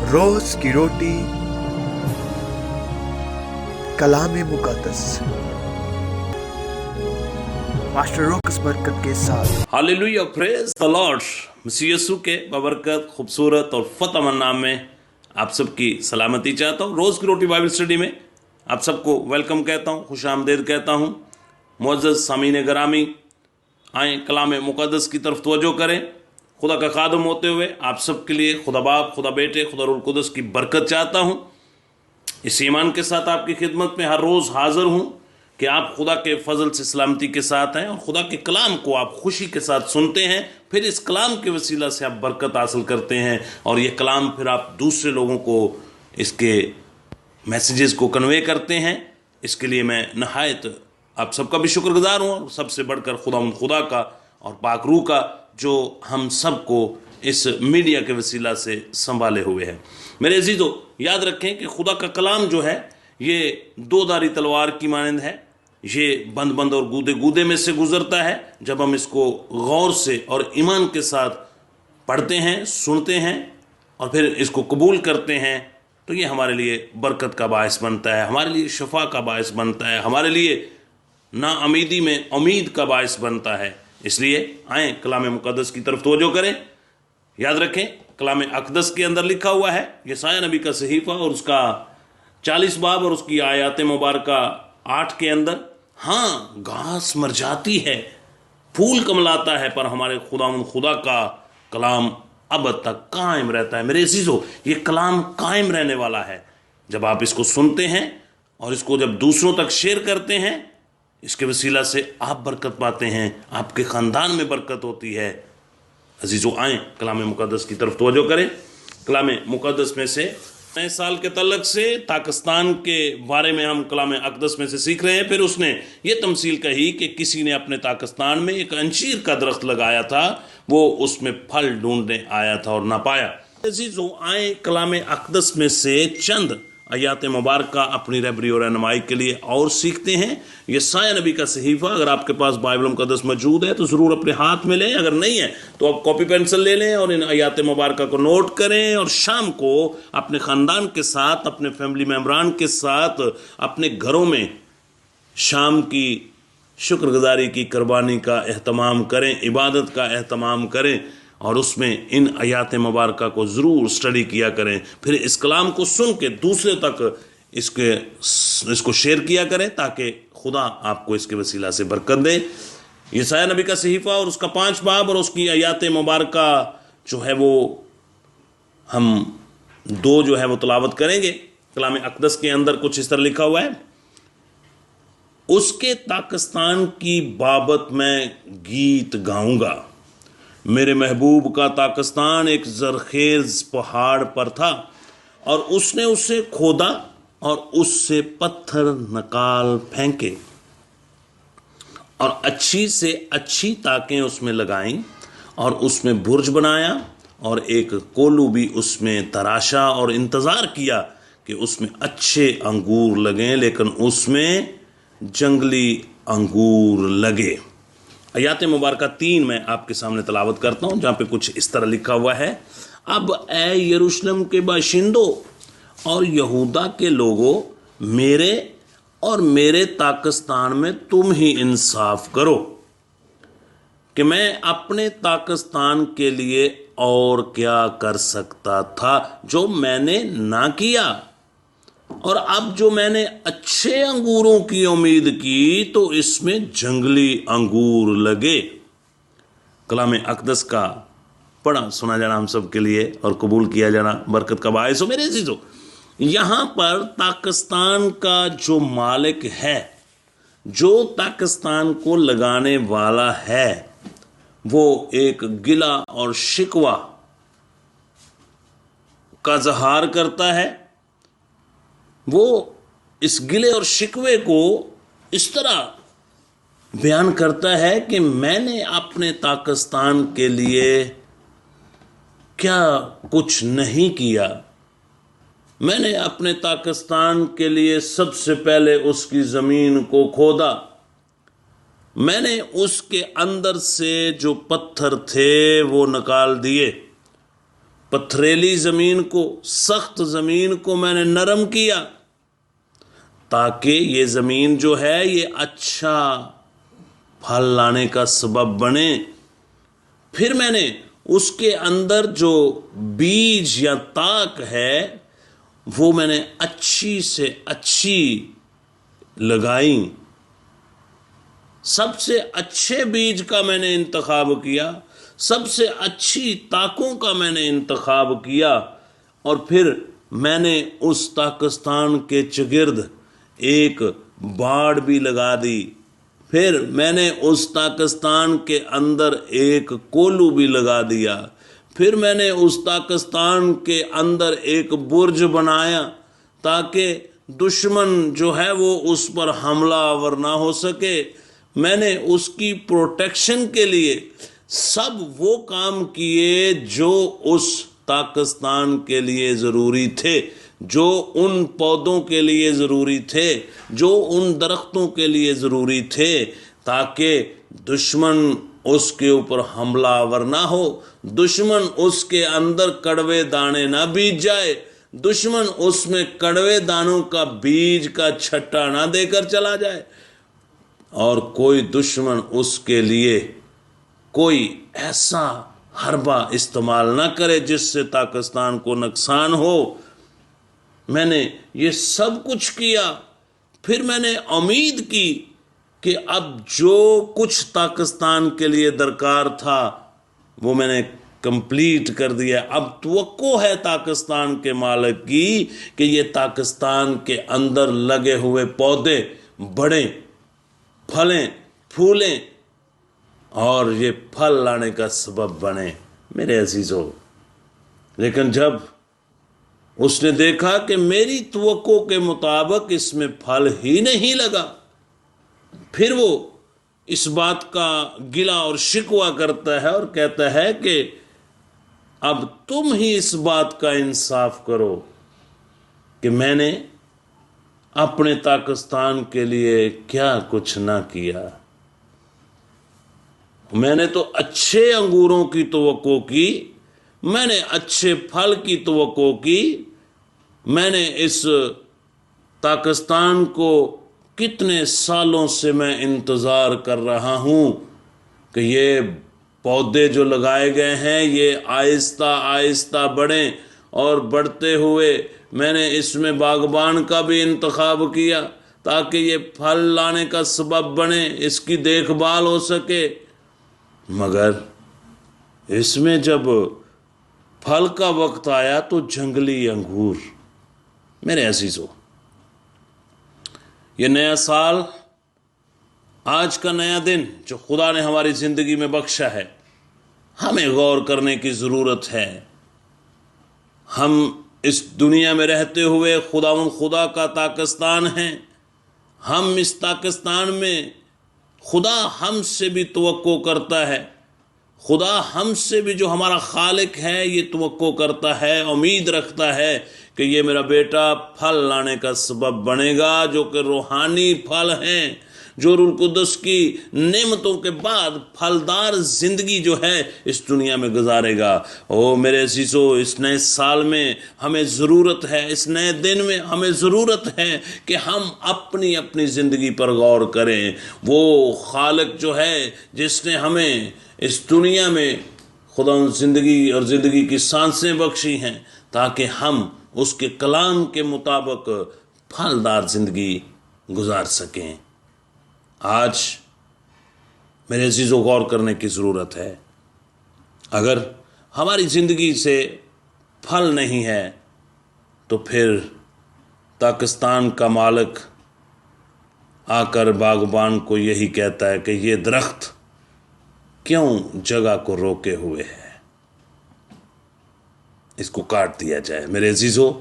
रोज की रोटी कलाम मुकद्दस मास्टर रोकस बरकत के साथ। Hallelujah, praise the Lord. मसीह यीशु के बबरकत खूबसूरत और फतेहमंद नाम में आप सबकी सलामती चाहता हूँ। रोज़ की रोटी बाइबल स्टडी में आप सबको वेलकम कहता हूँ, खुश आमदेद कहता हूँ। मुअज़्ज़ज़ सामीन गरामी, आए कलाम मुकद्दस की तरफ तवज्जो करें। खुदा का खादम होते हुए आप सबके लिए खुदा बाप, खुदा बेटे, खुदा रूह कुदस की बरकत चाहता हूँ। इस ईमान के साथ आपकी खिदमत में हर रोज़ हाजिर हूँ कि आप खुदा के फजल से सलामती के साथ हैं और खुदा के कलाम को आप खुशी के साथ सुनते हैं। फिर इस कलाम के वसीला से आप बरकत हासिल करते हैं और ये कलाम फिर आप दूसरे लोगों को इसके मैसेजेस को कन्वे करते हैं। इसके लिए मैं नहायत आप सबका भी शुक्रगुजार हूँ और सबसे बढ़कर खुदा का और पाक रूह का जो हम सबको इस मीडिया के वसीला से संभाले हुए हैं। मेरे अजीजों, याद रखें कि खुदा का कलाम जो है ये दो धारी तलवार की मानंद है। ये बंद बंद और गूदे गूदे में से गुजरता है। जब हम इसको गौर से और ईमान के साथ पढ़ते हैं, सुनते हैं और फिर इसको कबूल करते हैं तो ये हमारे लिए बरकत का बायस बनता है, हमारे लिए शफा का बायस बनता है, हमारे लिए नाउमीदी में उम्मीद का बायस बनता है। इसलिए आए कलाम मुकद्दस की तरफ तवज्जो करें। याद रखें, कलाम अक़दस के अंदर लिखा हुआ है, यशायाह नबी का सहीफ़ा और उसका 40 बाब और उसकी आयात मुबारका 8 के अंदर, हाँ घास मर जाती है, फूल कमलाता है, पर हमारे खुदा का कलाम अब तक कायम रहता है। मेरे अज़ीज़ों, ये कलाम कायम रहने वाला है। जब आप इसको सुनते हैं और इसको जब दूसरों तक शेयर करते हैं, इसके वसीला से आप बरकत पाते हैं, आपके ख़ानदान में बरकत होती है। अजीज़ों, आएँ कलाम मुकद्दस की तरफ तवज्जो करें। कलाम मुकद्दस में से नए साल के तल्लक से पाकिस्तान के बारे में हम कलाम अक़दस में से सीख रहे हैं। फिर उसने ये तमसील कही कि किसी ने अपने पाकिस्तान में एक अंजीर का दरख्त लगाया था, वो उसमें फल ढूंढने आया था और ना पाया। अजीज़ों, आए कलाम अक़दस में से चंद आयात मुबारका अपनी रहबरी और रहनुमाई के लिए और सीखते हैं। यशायाह नबी का सहीफ़ा, अगर आपके पास बाइबल मुकद्दस मौजूद है तो ज़रूर अपने हाथ में लें, अगर नहीं है तो आप कॉपी पेंसिल ले लें और इन आयात मुबारका को नोट करें और शाम को अपने ख़ानदान के साथ, अपने फैमिली मेम्बरान के साथ, अपने घरों में शाम की शुक्रगुजारी की कुर्बानी का एहतमाम करें, इबादत का एहतमाम करें और उसमें इन आयात मुबारका को ज़रूर स्टडी किया करें। फिर इस कलाम को सुन के दूसरे तक इसको शेयर किया करें ताकि खुदा आपको इसके वसीला से बरकत दे। यशायाह नबी का सहीफ़ा और उसका 5 बाब और उसकी आयात मुबारका जो है वो हम 2 जो है वो तलावत करेंगे। कलाम अक़दस के अंदर कुछ इस तरह लिखा हुआ है, उसके पाकिस्तान की बाबत मैं गीत गाऊंगा। मेरे महबूब का पाकिस्तान एक ज़रखेज़ पहाड़ पर था और उसने उसे खोदा और उससे पत्थर निकाल फेंके और अच्छी से अच्छी ताकें उसमें लगाईं और उसमें बुर्ज बनाया और एक कोलू भी उसमें तराशा और इंतज़ार किया कि उसमें अच्छे अंगूर लगें, लेकिन उसमें जंगली अंगूर लगे। आयात मुबारका 3 मैं आपके सामने तलावत करता हूँ, जहाँ पे कुछ इस तरह लिखा हुआ है, अब ए यरूशलेम के बाशिंदों और यहूदा के लोगों, मेरे और मेरे पाकिस्तान में तुम ही इंसाफ करो कि मैं अपने पाकिस्तान के लिए और क्या कर सकता था जो मैंने ना किया, और अब जो मैंने अच्छे अंगूरों की उम्मीद की तो इसमें जंगली अंगूर लगे। कलाम अक़दस का पढ़ा सुना जाना हम सब के लिए और कबूल किया जाना बरकत का बायस हो। मेरे अज़ीज़ों, यहाँ पर पाकिस्तान का जो मालिक है, जो पाकिस्तान को लगाने वाला है, वो एक गिला और शिकवा का ज़हार करता है। वो इस गिले और शिकवे को इस तरह बयान करता है कि मैंने अपने पाकिस्तान के लिए क्या कुछ नहीं किया। मैंने अपने पाकिस्तान के लिए सबसे पहले उसकी ज़मीन को खोदा, मैंने उसके अंदर से जो पत्थर थे वो निकाल दिए पथरीली ज़मीन को, सख्त ज़मीन को मैंने नरम किया ताकि ये ज़मीन जो है ये अच्छा फल लाने का सबब बने। फिर मैंने उसके अंदर जो बीज या ताक है वो मैंने अच्छी से अच्छी लगाई। सबसे अच्छे बीज का मैंने इंतखाब किया, सबसे अच्छी ताकों का मैंने इंतखाब किया, और फिर मैंने उस ताकिस्तान के चगिर्द एक बाड़ भी लगा दी। फिर मैंने उस ताकिस्तान के अंदर एक कोलू भी लगा दिया। फिर मैंने उस ताकिस्तान के अंदर एक बुर्ज बनाया ताकि दुश्मन जो है वो उस पर हमलावर ना हो सके। मैंने उसकी प्रोटेक्शन के लिए सब वो काम किए जो उस पाकिस्तान के लिए ज़रूरी थे, जो उन पौधों के लिए ज़रूरी थे, जो उन दरख्तों के लिए ज़रूरी थे, ताकि दुश्मन उसके ऊपर हमलावर ना हो, दुश्मन उसके अंदर कड़वे दाने ना बीज जाए, दुश्मन उसमें कड़वे दानों का बीज का छट्टा ना देकर चला जाए, और कोई दुश्मन उसके लिए कोई ऐसा हरबा इस्तेमाल ना करे जिससे पाकिस्तान को नुकसान हो। मैंने ये सब कुछ किया। फिर मैंने उम्मीद की कि अब जो कुछ पाकिस्तान के लिए दरकार था वो मैंने कंप्लीट कर दिया। अब तवक्को है पाकिस्तान के मालिक की कि ये पाकिस्तान के अंदर लगे हुए पौधे बढ़ें, फलें, फूलें और ये फल लाने का सबब बने। मेरे अजीज़ों, लेकिन जब उसने देखा कि मेरी तवक्को के मुताबिक इसमें फल ही नहीं लगा, फिर वो इस बात का गिला और शिकवा करता है और कहता है कि अब तुम ही इस बात का इंसाफ करो कि मैंने अपने पाकिस्तान के लिए क्या कुछ ना किया। मैंने तो अच्छे अंगूरों की तवक्को की, मैंने अच्छे फल की तवक्को की, मैंने इस पाकिस्तान को कितने सालों से मैं इंतज़ार कर रहा हूँ कि ये पौधे जो लगाए गए हैं ये आहिस्ता आहिस्ता बढ़ें, और बढ़ते हुए मैंने इसमें बागबान का भी इंतखाब किया ताकि ये फल लाने का सबब बने, इसकी देखभाल हो सके। मगर इसमें जब फल का वक्त आया तो जंगली अंगूर। मेरे अजीज़ों, ये नया साल, आज का नया दिन जो खुदा ने हमारी ज़िंदगी में बख्शा है, हमें गौर करने की ज़रूरत है। हम इस दुनिया में रहते हुए खुदा का पाकिस्तान हैं। हम इस पाकिस्तान में खुदा हमसे भी तवक्को करता है। खुदा हमसे भी, जो हमारा खालिक है, ये तवक्को करता है, उम्मीद रखता है कि ये मेरा बेटा फल लाने का सबब बनेगा, जो कि रूहानी फल हैं, जो रूह कुद्दुस की नेमतों के बाद फलदार ज़िंदगी जो है इस दुनिया में गुजारेगा। ओ मेरे अज़ीज़ों, इस नए साल में हमें ज़रूरत है, इस नए दिन में हमें ज़रूरत है कि हम अपनी अपनी ज़िंदगी पर गौर करें। वो खालिक जो है जिसने हमें इस दुनिया में खुदा ज़िंदगी और ज़िंदगी की सांसें बख्शी हैं ताकि हम उसके कलाम के मुताबिक फलदार ज़िंदगी गुजार सकें। आज मेरे अज़ीज़ों, गौर करने की ज़रूरत है। अगर हमारी ज़िंदगी से फल नहीं है तो फिर पाकिस्तान का मालिक आकर बागबान को यही कहता है कि ये दरख्त क्यों जगह को रोके हुए है, इसको काट दिया जाए। मेरे अज़ीज़ों,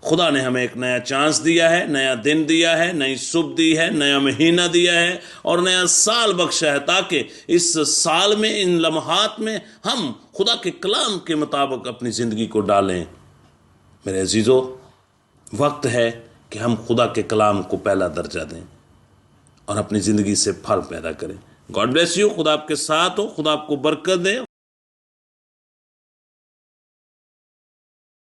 खुदा ने हमें एक नया चांस दिया है, नया दिन दिया है, नई सुबह दी है, नया महीना दिया है और नया साल बख्शा है ताकि इस साल में, इन लम्हात में हम खुदा के कलाम के मुताबिक अपनी ज़िंदगी को डालें। मेरे अज़ीज़ों, वक्त है कि हम खुदा के कलाम को पहला दर्जा दें और अपनी ज़िंदगी से फल पैदा करें। God bless you. खुदा आपके साथ हो, खुदा आपको बरकत दे।